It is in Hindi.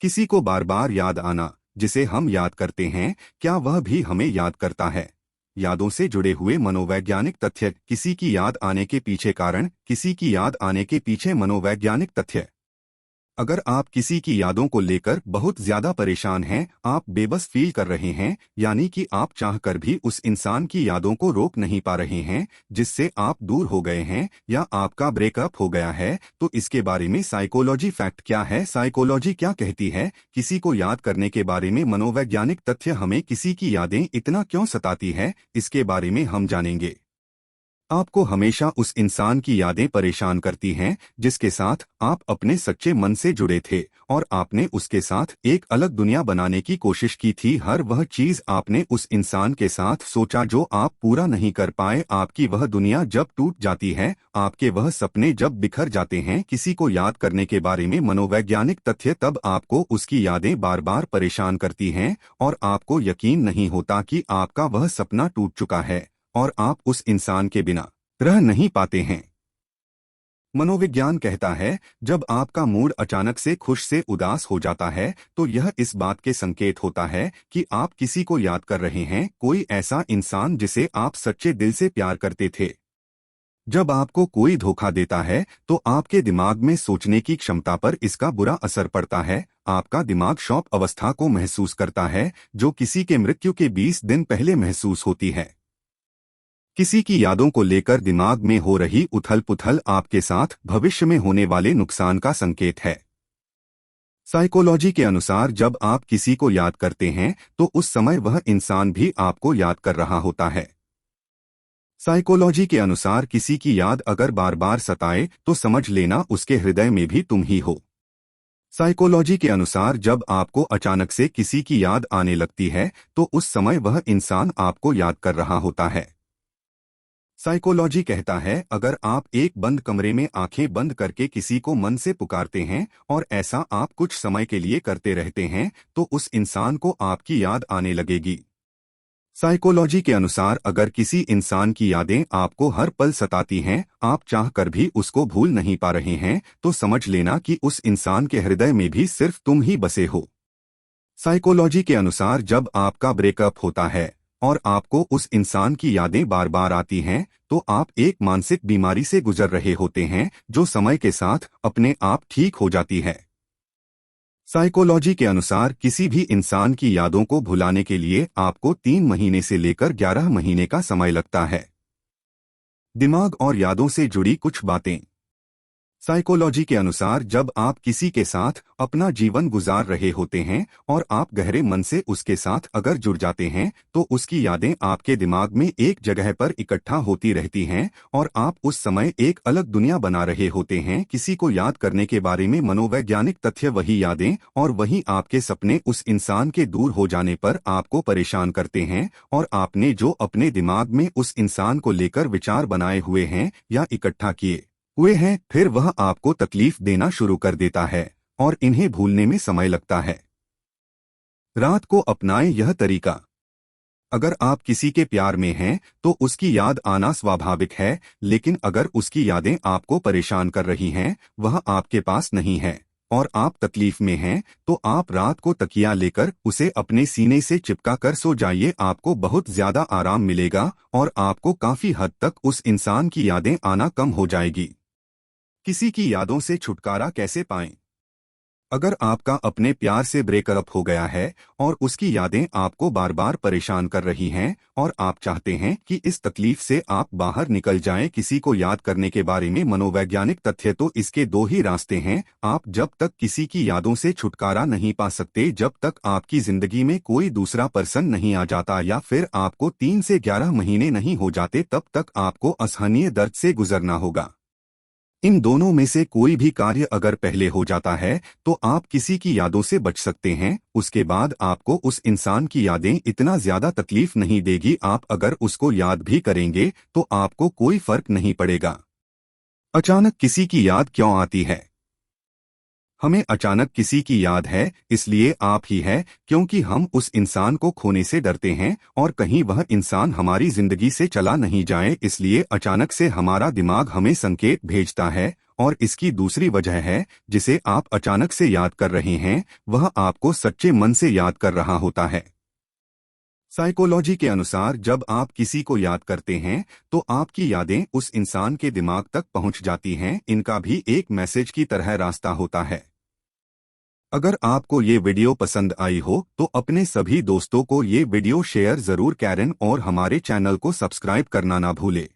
किसी को बार बार याद आना, जिसे हम याद करते हैं, क्या वह भी हमें याद करता है? यादों से जुड़े हुए मनोवैज्ञानिक तथ्य। किसी की याद आने के पीछे कारण। किसी की याद आने के पीछे मनोवैज्ञानिक तथ्य। अगर आप किसी की यादों को लेकर बहुत ज्यादा परेशान हैं, आप बेबस फील कर रहे हैं, यानी कि आप चाहकर भी उस इंसान की यादों को रोक नहीं पा रहे हैं जिससे आप दूर हो गए हैं, या आपका ब्रेकअप हो गया है, तो इसके बारे में साइकोलॉजी फैक्ट क्या है, साइकोलॉजी क्या कहती है, किसी को याद करने के बारे में मनोवैज्ञानिक तथ्य, हमें किसी की यादें इतना क्यों सताती है, इसके बारे में हम जानेंगे। आपको हमेशा उस इंसान की यादें परेशान करती हैं जिसके साथ आप अपने सच्चे मन से जुड़े थे, और आपने उसके साथ एक अलग दुनिया बनाने की कोशिश की थी। हर वह चीज आपने उस इंसान के साथ सोचा जो आप पूरा नहीं कर पाए। आपकी वह दुनिया जब टूट जाती है, आपके वह सपने जब बिखर जाते हैं। किसी को याद करने के बारे में मनोवैज्ञानिक तथ्य। तब आपको उसकी यादें बार बार परेशान करती हैं और आपको यकीन नहीं होता कि आपका वह सपना टूट चुका है और आप उस इंसान के बिना रह नहीं पाते हैं। मनोविज्ञान कहता है, जब आपका मूड अचानक से खुश से उदास हो जाता है, तो यह इस बात के संकेत होता है कि आप किसी को याद कर रहे हैं, कोई ऐसा इंसान जिसे आप सच्चे दिल से प्यार करते थे। जब आपको कोई धोखा देता है, तो आपके दिमाग में सोचने की क्षमता पर इसका बुरा असर पड़ता है। आपका दिमाग शॉक अवस्था को महसूस करता है, जो किसी के मृत्यु के 20 दिन पहले महसूस होती है। किसी की यादों को लेकर दिमाग में हो रही उथल-पुथल आपके साथ भविष्य में होने वाले नुकसान का संकेत है। साइकोलॉजी के अनुसार जब आप किसी को याद करते हैं, तो उस समय वह इंसान भी आपको याद कर रहा होता है। साइकोलॉजी के अनुसार किसी की याद अगर बार बार सताए, तो समझ लेना उसके हृदय में भी तुम ही हो। साइकोलॉजी के अनुसार जब आपको अचानक से किसी की याद आने लगती है, तो उस समय वह इंसान आपको याद कर रहा होता है। साइकोलॉजी कहता है, अगर आप एक बंद कमरे में आंखें बंद करके किसी को मन से पुकारते हैं और ऐसा आप कुछ समय के लिए करते रहते हैं, तो उस इंसान को आपकी याद आने लगेगी। साइकोलॉजी के अनुसार अगर किसी इंसान की यादें आपको हर पल सताती हैं, आप चाहकर भी उसको भूल नहीं पा रहे हैं, तो समझ लेना कि उस इंसान के हृदय में भी सिर्फ तुम ही बसे हो। साइकोलॉजी के अनुसार जब आपका ब्रेकअप होता है और आपको उस इंसान की यादें बार बार आती हैं, तो आप एक मानसिक बीमारी से गुजर रहे होते हैं, जो समय के साथ अपने आप ठीक हो जाती है। साइकोलॉजी के अनुसार किसी भी इंसान की यादों को भुलाने के लिए आपको 3 महीने से लेकर 11 महीने का समय लगता है। दिमाग और यादों से जुड़ी कुछ बातें। साइकोलॉजी के अनुसार जब आप किसी के साथ अपना जीवन गुजार रहे होते हैं और आप गहरे मन से उसके साथ अगर जुड़ जाते हैं, तो उसकी यादें आपके दिमाग में एक जगह पर इकट्ठा होती रहती हैं और आप उस समय एक अलग दुनिया बना रहे होते हैं। किसी को याद करने के बारे में मनोवैज्ञानिक तथ्य। वही यादें और वही आपके सपने उस इंसान के दूर हो जाने पर आपको परेशान करते हैं, और आपने जो अपने दिमाग में उस इंसान को लेकर विचार बनाए हुए हैं या इकट्ठा किए हुए हैं, फिर वह आपको तकलीफ देना शुरू कर देता है और इन्हें भूलने में समय लगता है। रात को अपनाएं यह तरीका। अगर आप किसी के प्यार में हैं, तो उसकी याद आना स्वाभाविक है, लेकिन अगर उसकी यादें आपको परेशान कर रही हैं, वह आपके पास नहीं है और आप तकलीफ में हैं, तो आप रात को तकिया लेकर उसे अपने सीने से चिपका कर सो जाइए। आपको बहुत ज्यादा आराम मिलेगा और आपको काफी हद तक उस इंसान की यादें आना कम हो जाएगी। किसी की यादों से छुटकारा कैसे पाएं? अगर आपका अपने प्यार से ब्रेकअप हो गया है और उसकी यादें आपको बार बार परेशान कर रही हैं और आप चाहते हैं कि इस तकलीफ से आप बाहर निकल जाएं, किसी को याद करने के बारे में मनोवैज्ञानिक तथ्य। तो इसके 2 ही रास्ते हैं। आप जब तक किसी की यादों से छुटकारा नहीं पा सकते, जब तक आपकी जिंदगी में कोई दूसरा पर्सन नहीं आ जाता, या फिर आपको 3 से 11 महीने नहीं हो जाते, तब तक आपको असहनीय दर्द से गुजरना होगा। इन दोनों में से कोई भी कार्य अगर पहले हो जाता है, तो आप किसी की यादों से बच सकते हैं। उसके बाद आपको उस इंसान की यादें इतना ज्यादा तकलीफ नहीं देगी। आप अगर उसको याद भी करेंगे, तो आपको कोई फर्क नहीं पड़ेगा। अचानक किसी की याद क्यों आती है? हमें अचानक किसी की याद है, इसलिए आप ही है, क्योंकि हम उस इंसान को खोने से डरते हैं और कहीं वह इंसान हमारी जिंदगी से चला नहीं जाए, इसलिए अचानक से हमारा दिमाग हमें संकेत भेजता है। और इसकी दूसरी वजह है, जिसे आप अचानक से याद कर रहे हैं, वह आपको सच्चे मन से याद कर रहा होता है। साइकोलॉजी के अनुसार जब आप किसी को याद करते हैं तो आपकी यादें उस इंसान के दिमाग तक पहुंच जाती हैं। इनका भी एक मैसेज की तरह रास्ता होता है। अगर आपको ये वीडियो पसंद आई हो तो अपने सभी दोस्तों को ये वीडियो शेयर जरूर करें और हमारे चैनल को सब्सक्राइब करना ना भूले।